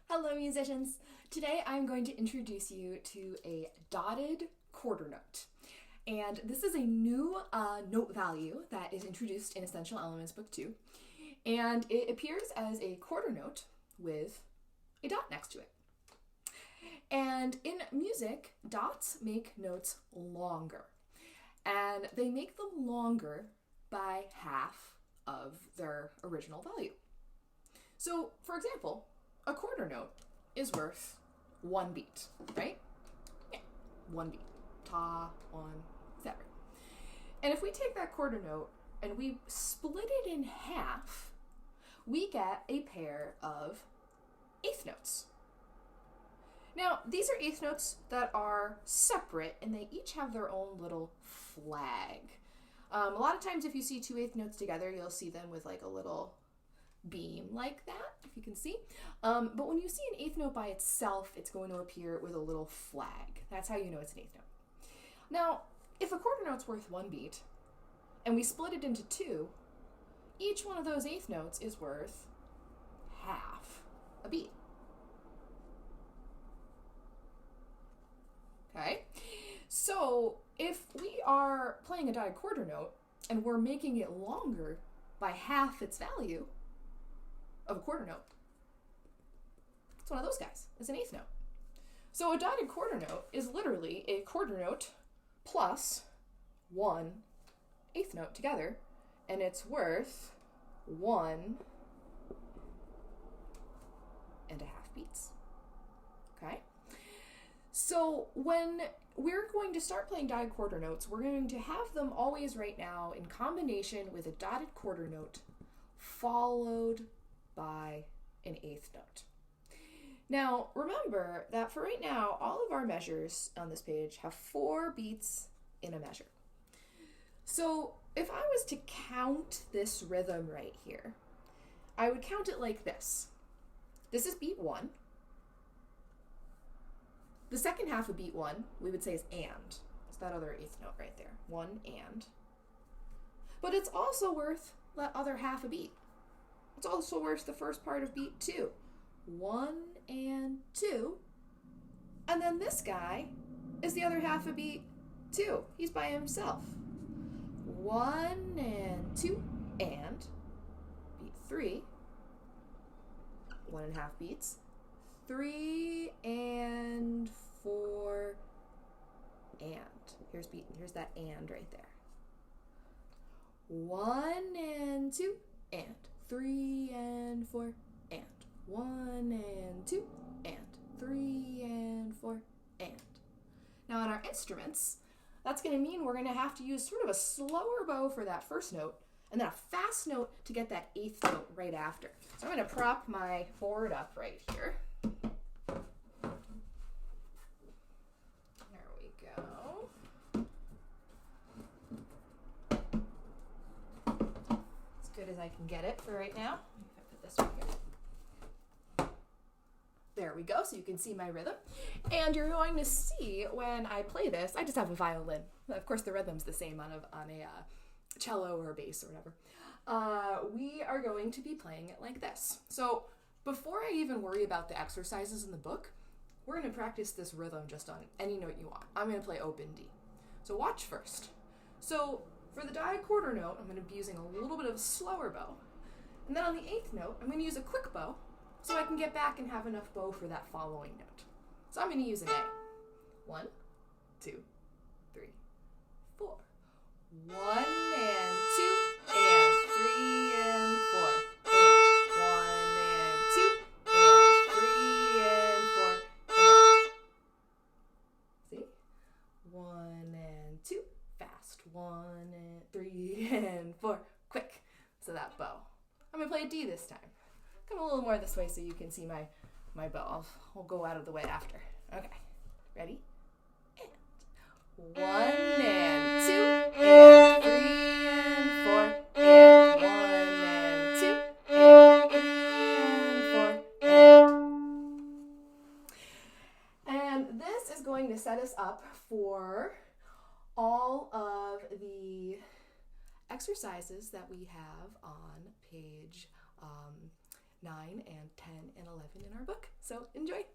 Hello musicians! Today I'm going to introduce you to a dotted quarter note. And this is a new note value that is introduced in Essential Elements Book 2. And it appears as a quarter note with a dot next to it. And in music, dots make notes longer. And they make them longer by half of their original value. So, for example, a quarter note is worth one beat, right? Yeah, one beat. Ta, one, etc. And if we take that quarter note and we split it in half, we get a pair of eighth notes. Now, these are eighth notes that are separate and they each have their own little flag. A lot of times if you see two eighth notes together, you'll see them with like a little beam like that, if you can see. But when you see an eighth note by itself, it's going to appear with a little flag. That's how you know it's an eighth note. Now, if a quarter note's worth one beat, and we split it into two, each one of those eighth notes is worth half a beat. Okay? So, if we are playing a dotted quarter note, and we're making it longer by half its value of a quarter note, it's one of those guys. It's an eighth note. So a dotted quarter note is literally a quarter note plus one eighth note together, and it's worth 1.5 beats. Okay? So when we're going to start playing dotted quarter notes, we're going to have them always right now in combination with a dotted quarter note followed by an eighth note. Now, remember that for right now, all of our measures on this page have 4 beats in a measure. So if I was to count this rhythm right here, I would count it like this. This is beat 1. The second half of beat 1, we would say is and. It's that other eighth note right there. 1 and. But it's also worth that other half a beat. It's also worth the first part of beat 2. 1 and 2. And then this guy is the other half of beat 2. He's by himself. 1 and 2 and beat 3. 1.5 beats. 3 and 4 and. Here's that and right there. 1 and 2 and 3 and 4 and 1 and 2 and 3 and 4 and. Now on our instruments, that's going to mean we're going to have to use sort of a slower bow for that first note and then a fast note to get that eighth note right after. So I'm going to prop my board up right here. There we go. As good as I can get it for right now. If I put this right here. There we go, so you can see my rhythm. And you're going to see when I play this, I just have a violin. Of course, the rhythm's the same on a cello or a bass or whatever. We are going to be playing it like this. So before I even worry about the exercises in the book, we're going to practice this rhythm just on any note you want. I'm going to play open D. So watch first. So for the dotted quarter note, I'm going to be using a little bit of a slower bow. And then on the eighth note, I'm going to use a quick bow so I can get back and have enough bow for that following note. So I'm going to use an A. 1, 2, 3, 4. 1 and 2 and 3 and 4 and 1 and 2 and 3 and 4 and. See? 1 and 2, fast. 1 and 3 and 4, quick. So that bow. I'm going to play a D this time. Come a little more this way so you can see my bow. I'll go out of the way after. Okay. Ready? And 1 and 2 and 3 and 4 and 1 and 2 and 3 and 4 and. And this is going to set us up for all of the exercises that we have on page 9 and 10 and 11 in our book. So enjoy!